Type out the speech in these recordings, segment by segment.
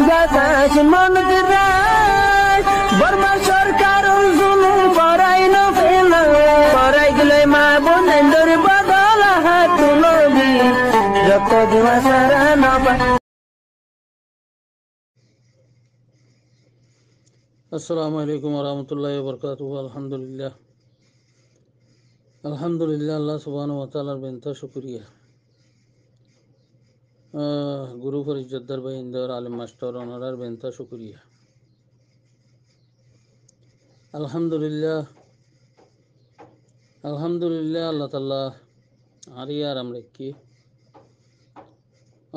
বাতাস মন দিরাই বর্মা সরকার জুলুম করাই না ফেলা করাই গেলে মা বোনের বদল হাত তুলবি রক্ত দেওয়া সারা না পায়। আসসালামু আলাইকুম ওরহমতুল্লাহি ওবরকাতুহু। আলহামদুলিল্লাহ আল্লাহ সুবহানাহু ওয়া তাআলার বেনতা শুকরিয়া। গুরু ফরিজদার ভাই ইন্দর আলিম মাস্টার ওনার বেনতা শুকরিয়া। আলহামদুলিল্লাহ আল্লাহ তাআলা আরিয়ার আমরা কি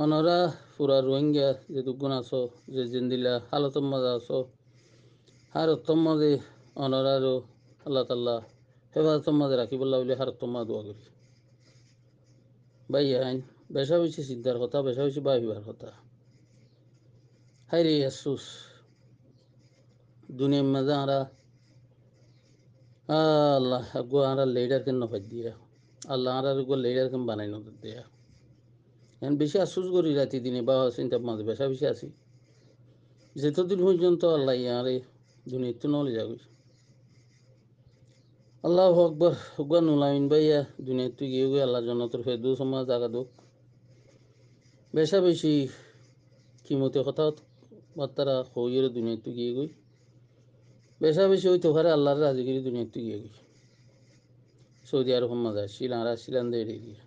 ওনারা পুরা রোহিঙ্গা যে দুগুণ আছো যে জিন্দিলা হালতম মাঝে আছো আর উত্তম মাঝে ওনারারও আল্লাহ তাআলা হেফাজতম মাঝে রাখিবল্লাহ বলে হার উত্তম মা দোয়া করি। ভাই আইন বেশা বেশি চিন্তার কথা, বেশা বেশি ভাবিবার কথা। হাই রে আফসোস দুনিয়ার মাঝে আমরা আল্লাহ আগুয়া আমরা লিডার কেন নফাই দিয়া আল্লাহ আমরা আগুয়া লিডার কেন বানাই নজর দিয়া এখন বেশি আফসোস করি রাতি দিনে বা চিন্তার মাঝে বেশা বেশি আছি যেতদিন পর্যন্ত আল্লাহ ইয়ারে দুনিয়াতে নলে যাবে। আল্লাহ আকবর হুয়া নুলামিন ভাইয়া দুনিয়াতে গিয়ে গিয়ে আল্লাহ জন্নতর ফেরদৌস সমাজ জাগা দোক। বেশা বেশি কিমতে কথা বার্তারা হইয়ের দুনিয়াতে গিয়ে গই বেশা বেশি ওই তোহারে আল্লাহর রাজিগিরি দুনিয়াতে গিয়ে গই সৌদি আরব মাঝে শিলান দে এরিয়া।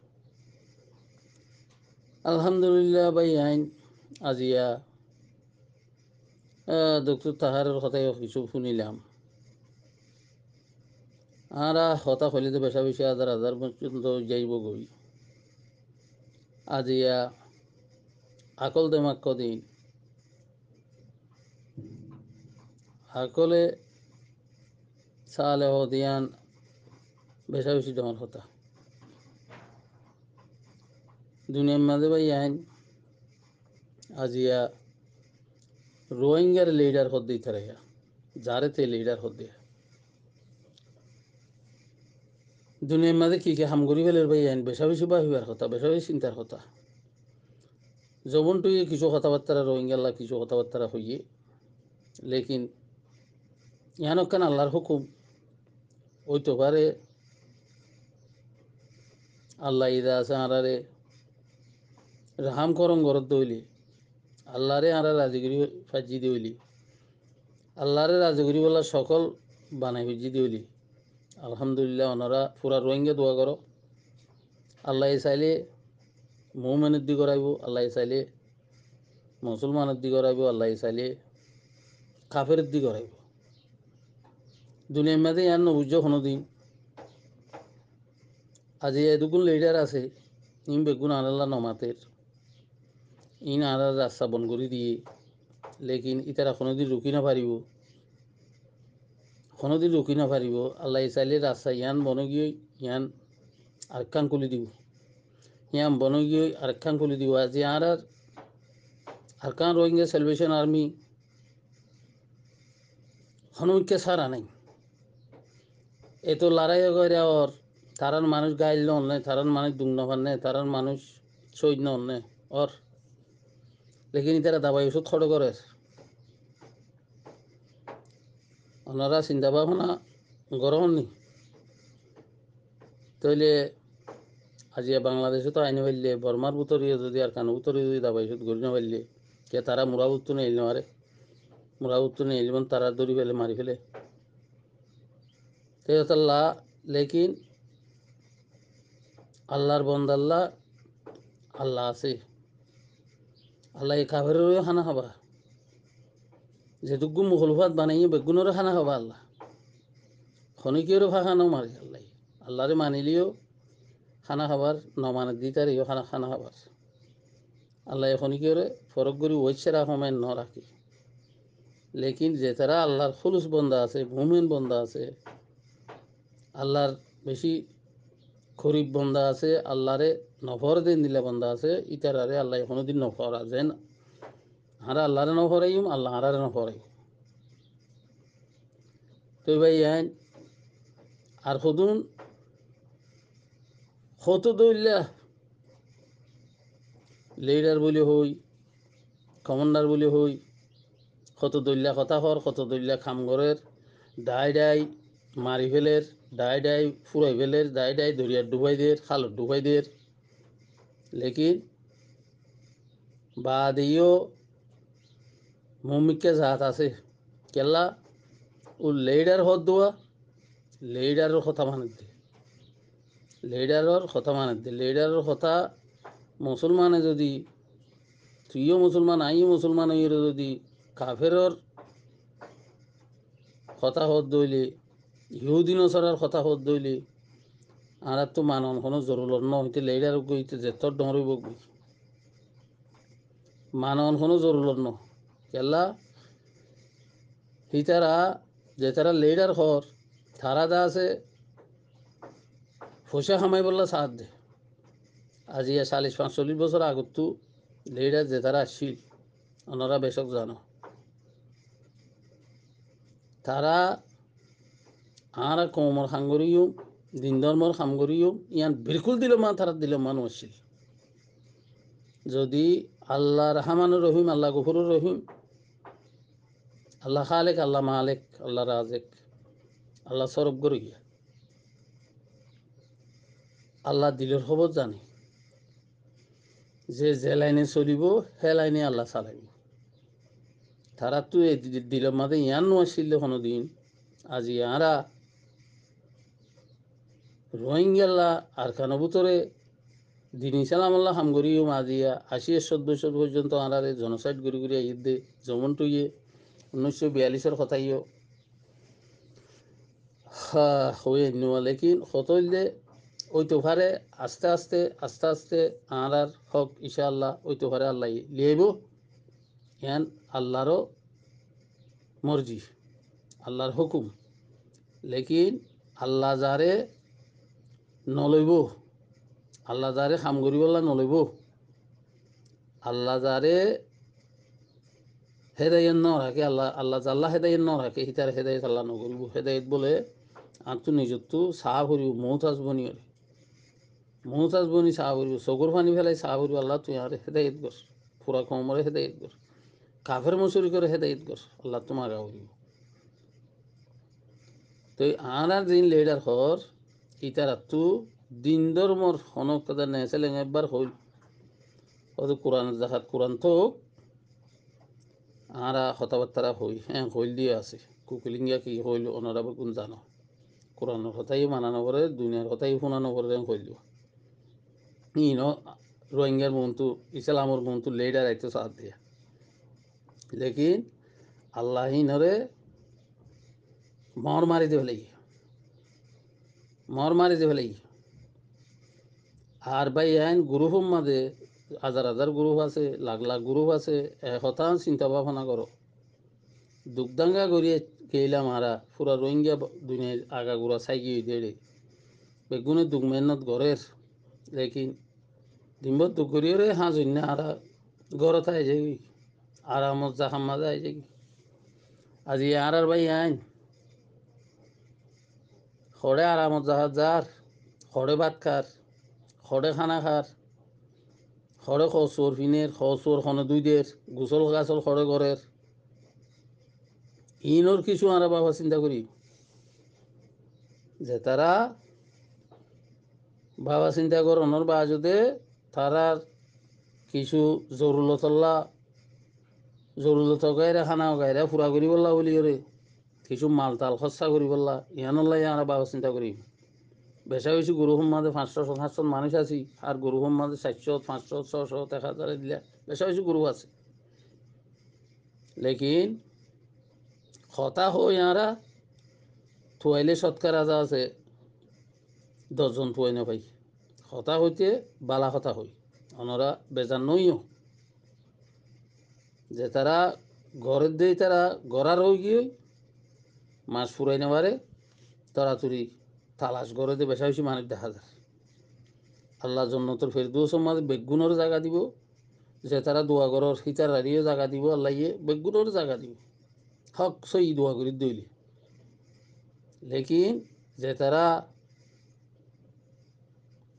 আলহামদুলিল্লাহ ভাই আইন আজিয়া ডক্টর তাহারের কথাই কিছু শুনিলাম। আরা হতা হইলে বেশা বেশি হাজার হাজার পর্যন্ত যাইব গই। আজিয়া আকল দেমাক কদিন আকলে সালে হদিয়ান বেশা বেশি দেওয়ার কথা দুনিয়ার মাঝে ভাই আইন আজিয়া রোহিঙ্গার লিডার হদ্দি থারাইয়া যারে তে লিডার হদ্দি দুনিয়ার মাঝে কি কি হামগরি ফেলের ভাই আইন বেশা বেশি বাহিবার কথা, বেশা বেশি চিন্তার কথা। জবনটুই কিছু কথাবার্তা রোহিঙ্গাল্লা কিছু কথাবার্তা হইয়ে লেকিন ইয়ানকান আল্লাহর হুকুম ওইতে পারে আল্লাহ ইদা আছে আঁরারে রাহাম করম গরত দইলি আল্লাহরে আঁরা রাজিগিরি ফাজি দিইলি আল্লাহরে রাজিগিরি বলা সকল বানাই ফাজি দিইলি আলহামদুলিল্লাহ ওনারা পুরা রোহিঙ্গা দোয়া করো আল্লাহ চাইলে মুমিনের দি করাইব, আল্লাহ চাইলে মুসলমানের দি করাইব, আল্লাহ চাইলে কাফের দি করাইব। দুনিয়ার মাঝে ইয়ার নবুঝ কোনো দিন আজি এদুগুন লিডার আছে ইন বেগুন আনাল্লা নমাতের ইন আনার রাস্তা বন করে দিয়ে লেকিন ইতারা কোনোদিন রুকি না পারিব, কোনোদিন রুকি না পারিব। আল্লাহ চাইলে রাস্তা ইয়ান বন গিয়ে ইয়ান আরেকখান খুলি দিব, ইয়ান বন গিয়ে আরেকখান খুলি দিব। আজি আর আরকান রোহিঙ্গা সেলভেশন আর্মি হনুকে সারা নাই এত লড়াই করে ওর তারার মানুষ গাইল অন্যায়, তারার মানুষ দুংনফার নেই, তারার মানুষ সৈন্য অন্যায় ওর লেকিন তারা দাবাই ওষুধ খড় করে ওনারা চিন্তা ভাবনা গরম নি তইলে আজি বাংলাদেশে তো আইনে পারলে বর্মার উত্তরীয় যদি আর কানো উত্তরীয় যদি দাবাই ওষুধ গড়ি না পারলে কে তারা মুরা উত্তর নেই নারে মুরা উত্তর নেই তারা দড়ি ফেলে মারি ফেলে তেতাল্লাহ। লেকিন আল্লাহর বন্দাল্লাহ আল্লাহ আছে আল্লাহ এই কাফেরেরও খানা খাবা যেটুকু মুখলফাত বানাইয়ে বেগুনেরও খানা খাবা আল্লাহ খনিকেরও খানাও মারে আল্লাহ আল্লাহরে মানিলেও খানা খাবার নমানে দিতার ইও খানা খাবার আল্লাহ খনিকেরে ফরক করি ওইসেরা সময় ন রাখি। লেকিন যে তারা আল্লাহর খুলুস বন্দা আছে মুমিন বন্দা আছে আল্লাহর বেশি খরিব বন্দা আছে আল্লাহরে নফর দিন দিলে বন্দা আছে ইতারারে আল্লাহ কোনোদিন নফর আছেন হারা আল্লাহরে নফরাইম আল্লাহ হারারে নফরাই তো ভাই আইন আর সদুন কত দইল্লা লিডার বলে হই কমান্ডার বলে হই কত দলীয় কথা হর কত দলীয় খামঘরের ডাই মারি ফেলের ডাই ফুরাই ফেলের ডাই দরিয়ার ডুবাই দের খালত ডুবাই দের লেকিন বাদেও মমিকা জাত আছে কেলা ও লেডার হদ দোয়া লেডারের কথা মানে দে লেডারের কথা মানে দে লেডারের কথা মুসলমানে যদি তুইও মুসলমান আইও মুসলমান হইরে যদি কাফেরর কথা হদ দইলে ইহুদিন সরার কথা হদ দইলে আর তো মানন কোনো জরুরত ন হইতে লেডার গইতে যেতর ডরইব গই মানন কোনো জরুরত ন কেলা হিতারা যে তারা লেডার হর তারা দা আছে পয়সা কামাই বললা সাথ দে আজি 40-45 বছর আগতো লেডার যে তারা আসছিল ওনারা বেশক জানো তারা আর কমর সাংগরিও দিন ধর্মর সাংগরিও ইয়ান বিলকুল দিল মা তারা দিল মানুষ আসছিল যদি আল্লাহ রহমানুর রহিম আল্লাহ গফুরুর রহিম আল্লাহ খালেক আল্লাহ মালেক আল্লাহ রাজেক আল্লাহ সরব গরিয়া আল্লাহ দিলের খবর জানে যে লাইনে চলিব সে লাইনে আল্লাহ চালাইব তারা তো এই দিলের মাঝে ইয়ান আসছিল কোনো দিন আজি আরা রোহিঙ্গাল্লা আর কানবুতরে দিন ইসালাম আল্লাহ হামগরিও আজিয়া 80-100 পর্যন্ত আনারে জনসাইড গড়ি গড়ি ঈদে যেমন টুইয়ে 1942 কথাইও হয়ে নেওয়া লেকিন হতইলে ওই তো পারে আস্তে আস্তে আর হক ইনশাআল্লাহ ওই তো পারে আল্লাহ লিয়েব ইয়ান আল্লাহরও মর্জি আল্লাহর হুকুম লেকিন আল্লাহ যারে নলইব আল্লাহ যারে খাম করিবল্লা নলইব আল্লাহ যারে হেদায়ত ন রাখে আল্লাহ জাল্লা হেদায়ত ন রাখে হিতার হেদায়ত আল্লাহ নকরিব হেদায়ত বলে আর তো নিজত্ব চাহ ভরিব মৌত আসবনি মৌত আসবনি চাহ ভরিব চকুর পানি ফেলাই চাহ ভরিব আল্লাহ তুই আর হেদায়ত কর পুরা কমরে হেদায়ত কর কাফের মসুরি করে হেদায়ত কর আল্লাহ তোমার আগা ভরিব তো আর দিন লেডার হর ইতার তো দিন ধর্মর হনক তাদের নেছেলেন একবার হইল হয়তো কোরআনের দেখাত কোরআন তো আরা কথাবার্তারা হই হ্যাঁ হইল দিয়ে আছে কুকিলিঙ্গা কি হইল ওনারা কোন জানো কোরআনের কথাই মানানো করে দুনিয়ার কথাই শোনানো করে হইল ইন রোহিঙ্গার মন্তু ইসলামর মন্তু লেডার আইতো সাথ দিয়া লেকিন আল্লাহ ইনরে মর মারি দেবে লাগি মর মারি দেবে লাগি আর ভাই আইন গ্রুপ মাঝে হাজার গ্রুপ আছে লাখ গ্রুপ আছে একতা চিন্তা ভাবনা করো দুগদাঙ্গা করিয়ে গেলাম আরা পুরা রোহিঙ্গা দুনিয়ার আগা গুড়া চাইকি দেড়ে বেগুনে দুগ মেহনত ঘরের লেকিন ডিম্বর দুগ করিয়ে রে হাঁ জন্য আরা ঘরত আই যাবি আরামত জাহাম মাঝে আই যাবি আজি আর ভাই আইন খড়ে আরামত জাহাজ যার খড়ে ভাত খার খড়ে খানা খার খড়ে খসুর ফিনের খসুর খনে দুই দের গোসল গাছল খড়ে ঘরের ইনর কিছু আর বাবা চিন্তা করি যে তারা বাবা চিন্তা কর অনর বাজুদে তারার কিছু জরুরত গাইরা খানাও গাইরা ফুরা করি বললা বলি করে কিছু মাল তাল খরচা করি বললা ইহানল্লাই আর বাবা চিন্তা করি বেচা বেশি গরু মাঝে 500-700 মানুষ আছি আর গরু মাঝে 400-500-600 1000 দিলা বেচা বেশি গরু আছে লেকিন কথা হই আরা থুয়াইলে সৎকার রাজা আছে 10 জন থুয়াই না ভাই কথা হইতে বালা কথা হই ওনারা বেজান নইও যে তারা ঘরের দিয়ে তারা গড়ার হয়ে গিয়ে মাছ ফুরাই নেবারে তাড়াতাড়ি তালাশ করে দিয়ে বেশা বেশি মানুষ দেখা যায় আল্লাহ জন্নতর ফেরদৌস মাঝে বেগুনের জায়গা দিব যে তারা দোয়া ঘরের হিতার হারিয়ে জায়গা দিব আল্লাহ ইয়ে বেগুনের জায়গা দিব হক সই দোয়া করি দইলে লেকিন যে তারা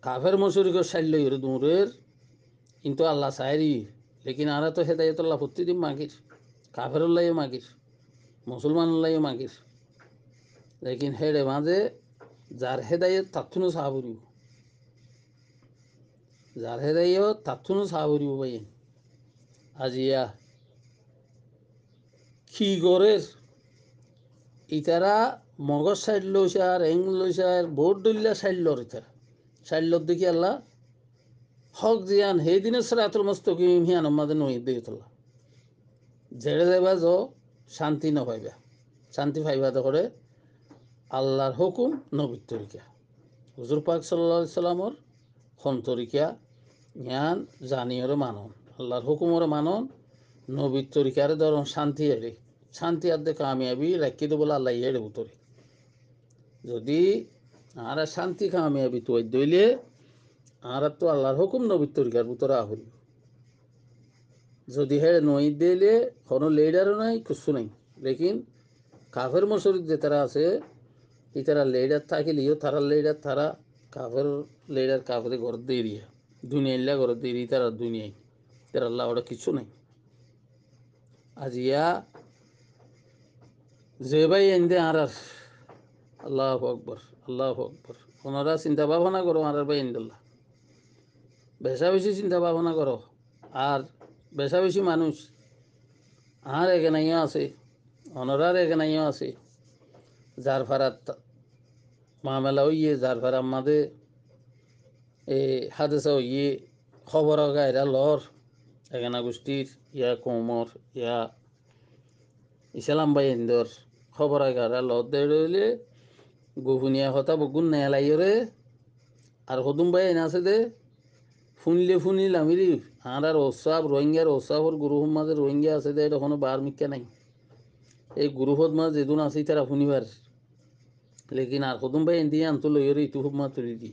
কাফের মসুরিকে সাইল দূরের কিন্তু আল্লাহ চাইরি লেকিন আরা তো হেদায়তুল্লাহ প্রতিদিন মাগির কাফের লাইও মাগির মুসলমান লাইও মাগির লেকিন হেডে মাঝে যার হেদায়ত তাথুনো সাহাবুরিব যার হেদায়ত তাথুনো সাহাবুরিব ভাই আজিয়া কি গরের ইতারা মগজ সাইড লইছে আর এং লইছে আর ভোট দলিয়া সাইড লর ইতারা সাইড লর দেখি আল্লাহ হক জিয়ান সেই দিনে সরাতুল মুস্তাকিম হিয়ান আমাদের নই দিতলা জেড়ে দেবা যো শান্তি না পাইবা শান্তি পাইবা করে আল্লাহর হুকুম নবীর তরিকা হুজুর পাক সাল্লাল্লাহু আলাইহি সাল্লামর খন তরিকা জ্ঞান জানিয়রে মানন আল্লাহর হুকুমরে মানন নবীর তরিকারে ধরুন শান্তি এড়ে শান্তি আদে কামিয়াবি রাখি দেবো আল্লাহ এড়ে উতরে যদি আর শান্তি কামিয়াবি তো দইলে আর তো আল্লাহর হুকুম নবীর তরিকার উতরে আহরি যদি হে নই দিলে কোনো লিডারও নাই কিছু নাই লেকিন কাফের মসজিদ যে তারা আছে এই তারা লিডার থাকিলেও তারা লিডার তারা কাফের লিডার কাফের ঘর দিয়ে দিয়া দুনিয়া ঘর দিয়ে দিই তারা দুনিয়ায় তারা আল্লাহ ওটা কিছু নাই আজিয়া যে ভাই এনদে আর আল্লাহ আকবর আল্লাহ আকবর ওনারা চিন্তা ভাবনা করো আর ভাই এনদুল্লাহ বেশা বেশি চিন্তা ভাবনা করো আর বেশা বেশি মানুষ আর এখানেও আছে অনরার এখানেও আছে যার ফারাত মামেলা হইয়ে যার ফারা আমাদের এ হাদেসা হইয়ে খবর গায়রা লর এখানা গোষ্ঠীর ইয়া কোমর ইয়া ইসলাম ভাই ইন্দর খবর গায়রা লর দেড়লে গোপনীয় কথা বগুন নেলাইরে আর হদুম ভাই এনে আছে দে শুনলে শুনিলামিরি আর ওসাব রোহিঙ্গার ওসাবর গুরুহর মাঝে রোহিঙ্গা আছে দে এটা কোনো বার মিথ্যা নাই এই গুরুহর মাঝে যেদিন আছে তারা শুনিবার লেকিন আর হদুম ভাই এনে দিয়ে আনতো লইরে ইটু খুব মা তুলি দি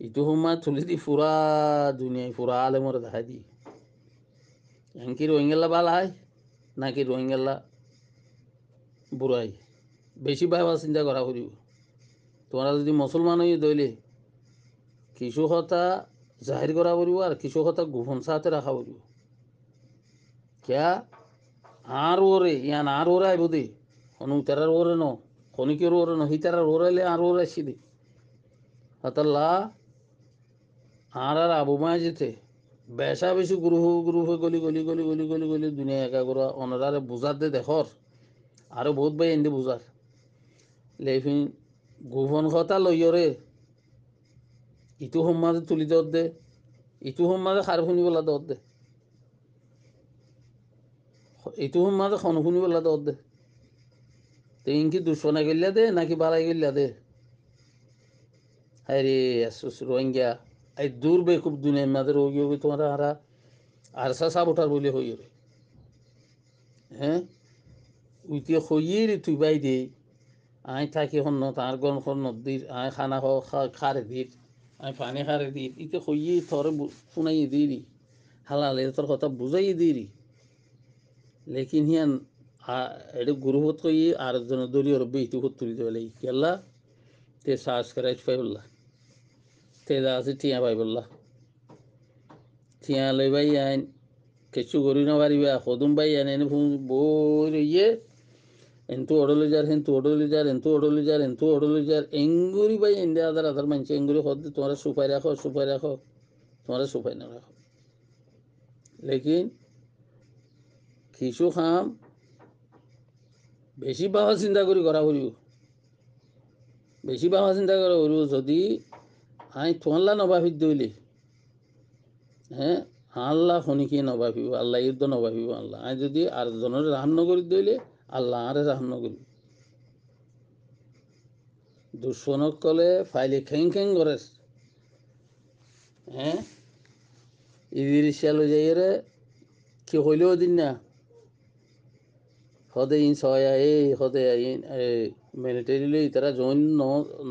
ইটু সময় তুলি দি ফুরা দুনিয়ায় ফুরা আলেমরে দেখাই দি এনকি রোহিঙ্গাল্লা ভাল হয় নাকি রোহিঙ্গাল্লা বুড়াই বেশি ভাবা চিন্তা করা করিব তোমরা যদি মুসলমান হয়ে দইলে কিছু কথা জাহির করা পড়ব আর কিছু কথা গোপন সাথে রাখা পড়ব ক্যা আর ওরে ইয়ান আর ওরে আইব দে হনু তারার ওরে ন খনিকের ওরে ন হিতারার ওরাইলে আর ওরে আসি দে হতাল্লা আর আর আবু মায় যেতে বেশা বেশি গ্রুহ গ্রুহ গলি গলি গলি গলি গলি গলি দুনিয়া একা করা অনারে বুঝার দে দেখর আরো বহুত ভাই এনে বুঝার লেফিন গোপন কথা লইয়রে ইটো সমাজে তুলি দত দে ইটো সমাজে সাৰ শুনিবলা দত দে ইটো সমাজে খন শুনিবলা দত দে তো ইনকি দুশ্মনা গেলিয়া দে নাকি বালাই গেলিয়া দে আরে রোহিঙ্গা এই দূর বেকুব দুনিয়ার মাঝে রোগী হবে তোমার হারা আর সাব ওঠার বলে হই রে হ্যাঁ উইতে হইয়ে তুই বাই দে আই থাকি হন তার গন খন নদীর আই খানা খারে দির আই পানি খারে দির ইতে হইয়ে তোর শুনাই দিরি হালালে তোর কথা বুঝাই দিরি লেকিন হিয়ান এটা গুরুহত কই আর একজন দলীয় রব্বে ইতি হত তুলি দেবে কেলা তে সাহস করে পাই বললা তে যা আছে টিয়া পাই বললা টিয়া লই ভাই আইন কিছু করি না পারিবা সদুম ভাই আইন এনে বই রইয়ে এন্তু অডলি যার হেন্তু অডলি যার এন্তু অডলি যার এন্তু অডলি যার এঙ্গুরি ভাই এন্ডে আদার আদার মানছে এঙ্গুরি হদ তোমার সুপাই রাখো তোমার সুপাই না রাখো লেকিন কিছু খাম বেশি বাবা চিন্তা করি করা করিব বেশি বাবা চিন্তা করা করিব যদি আই তোমাল্লা নবাফিত দইলে হ্যাঁ আল্লাহ শনিকে নবাফিব আল্লাহ ইউদ্ধ নবাফিব আল্লাহ আই যদি আর জনের রাহান নগরী দইলে আল্লাহ আরে রাহান নগরী দুশ্মনক কলে ফাইলে খেং খেং করে হ্যাঁ ইদির ইশালো যাইরে কি হইলেও দিন না সদে ইন সয়া এই সদে ইন মিলিটারিলে তারা জয়েন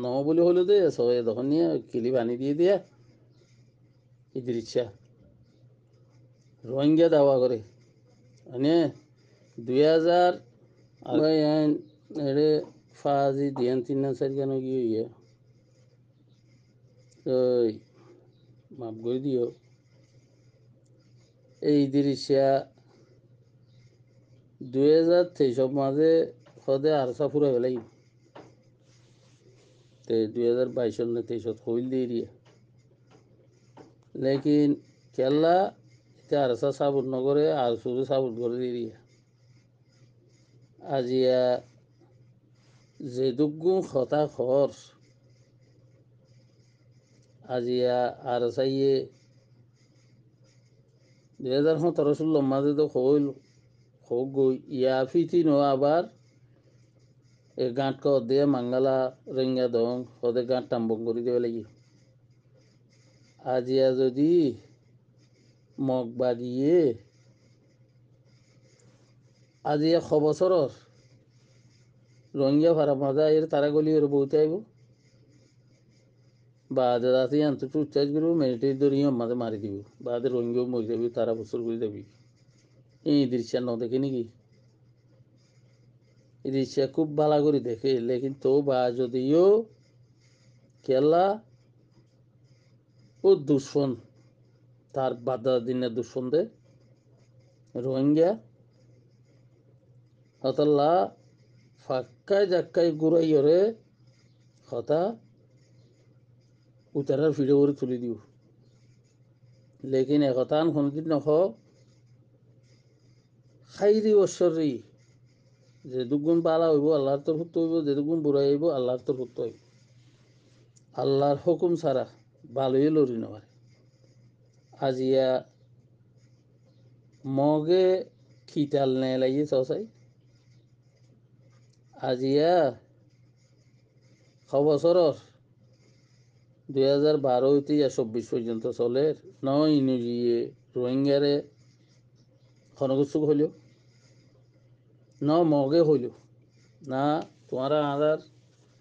ন বলে হলো দে সবাই তখন নিয়ে কিলি বানি দিয়ে দিয়া ইদির ইচ্ছা রোহিঙ্গা দাওয়া করে মানে 2000 আইন এড়ে ফাজি দিয়ান তিন চার কেন গিয়ে ওই মাপ করে দিও এই ইদির ইচ্ছা 2023 মাঝে সদে আরসা ফুরা বেলাই তে 2022 না 23 হইল দিয়ে লেকিন কেলা এটা আরসা সাবুত নগরে আর শুধু সাবুত করে দিয়ে আজিয়া যে দুগুণ কথা খর আজিয়া আর চাইয়ে 2017-16 মাঝে তো হইল হোক গই ইয়া ফিতি নো আবার এ গাঁট ক দিয়ে মাঙ্গালা রেঙ্গা দং ওদের গাঁট টাম্বং করে দেবে লাগি আজিয়া যদি মগ বাগিয়ে আজিয়া খবসরর রঙ্গিয়া ভাড়া মাজা এর তারা গলি ওর বউতে আইব বাদে রাতে আনতে টুচার্জ করবো মেডিটেট ধরিয়ে মাঝে মারি দিব বাদে রঙ্গিও মরে যাবি তারা বছর করে যাবি এই দৃশ্য ন দেখে নাকি এই দৃশ্য খুব ভালো করে দেখে লেকিন তো বা যদিও কেলা ও দুশ্মন তার বাধা দিনের দুশ্মন দে রোহিঙ্গা হতল্লা ফাক্কায় জাক্কায় ঘুরাই ওরে হতা উতারার ফিরে করে তুলে দিব লেকিন একতান কোনদিন নখ খাইরি বৎসরি যে দুগুণ বালা হইব আল্লাহর তোর হুত্ত হইব যে দুগুণ বুড়াই হইব আল্লাহর তোর হুত্ত হইব আল্লাহর হুকুম ছাড়া ভালোই লড়ি নেওয়ার আজিয়া মগে খিতাল নেয় লাগিয়ে চসাই আজিয়া বছরর 2012 হইতে 24 পর্যন্ত চলে ন ইনুজিয়ে রোহিঙ্গারে খনগুচ্ছুক হইল ন মগে হইল না তোমারা আর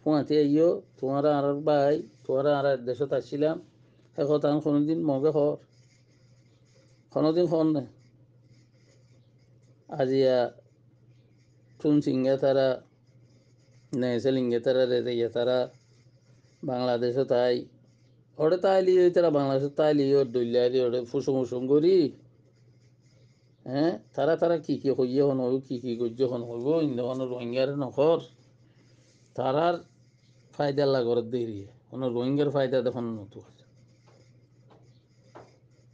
ফুঁয়াতে আইও তোমারা আর ভাই তোমারা আর দেশত আসছিলাম একথা কোনোদিন মগে হর কোনোদিন হর না আজিয়া টুন সিংহে তারা নেসেলিঙ্গে তারা রেতে তারা বাংলাদেশে তাই ওটা তাইলি তারা বাংলাদেশে তাইলি ওর দৈলারি ওটা ফুসুম উসুম করি হ্যাঁ তারা তারা কি কি হইয়ে হন হইব কি গজ্য হন হইব ইন্দন রোহিঙ্গার নখর তারার ফায়দা লাগর দেরি কোনো রোহিঙ্গার ফায়দা দেখুন নতু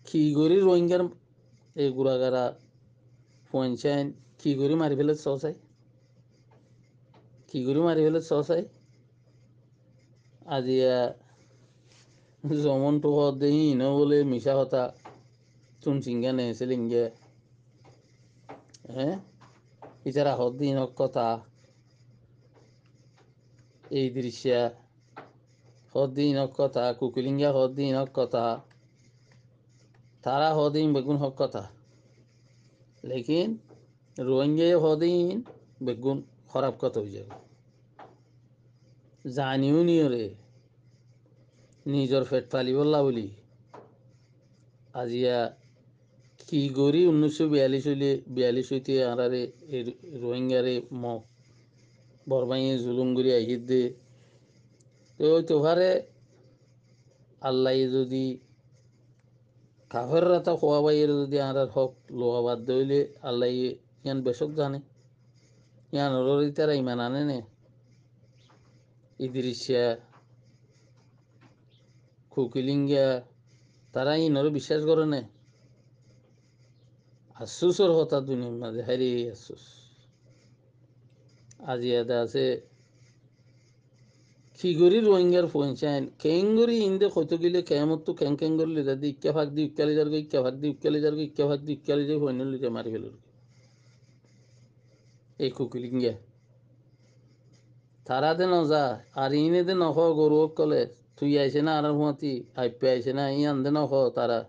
কি করি রোহিঙ্গার এই গুড়াগারা পঞ্চায়েন কি করি মারি ফেলে চসাই কি করি মারি ফেলে চসাই আজিয়া যেমন তো দেহি ন বলে মিশা হতা চুন সিঙ্গা নেছে লিঙ্গে হ্যাঁ ইতারা হদ্দিন কথা এই দৃশ্য হদ্দিন কথা কুকুলিঙ্গা হদ্দিন কথা তারা হদিন বেগুন হক কথা লেকিন রোহিঙ্গা হদিন বেগুন খারাপ কথা হয়ে যাবে জানিও নিয়রে নিজের পেট পালিবল্লা বলি আজিয়া কি করি 1942 হইতে আরারে রোহিঙ্গারে মক বরবাইয়ে জুলুম করি আহিদ দে তো ওই তোহারে আল্লাহ যদি কাফের রাতা খোয়া বাইয়ের যদি আর হক লোয়া বাদ দইলে আল্লাহ ইয়ান বেশক জানে ইয়ান হরি তারা ইমান আনে নে ইদৃশ্যা কুকিলিঙ্গা তারা ইনরে বিশ্বাস করে না আফসোসর হতা দুনিয়ার মাঝে হারি আফসোস আজি এটা আছে কি করি রোহিঙ্গার পঞ্চায়েত কেঙ্গরি ইন্দে কত গেলে কেমত তো কেং করলে দাদি ইক্কা ভাগ দি ইক্কালি যার ইক্কা ভাগ দি ইক্কালি যার ইক্কা ভাগ দি ইক্কালি যাই হইন লিতে মারি ফেল এই কুকিলিঙ্গা তারা দে নজা আর ইনে দে নখ গরু কলে তুই আইসে না আর হুঁতি আইপে আইসে না ই আন দে নখ তারা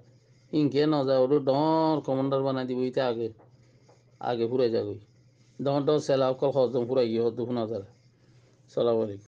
ইনকে নজা ওর ডর কমান্ডার বানাই দিব ইতে আগে আগে ফুরাই যাগই ডর সেলা অকল হজম ফুরাই গিয়ে হদ্দু নজার সালাম আলাইকুম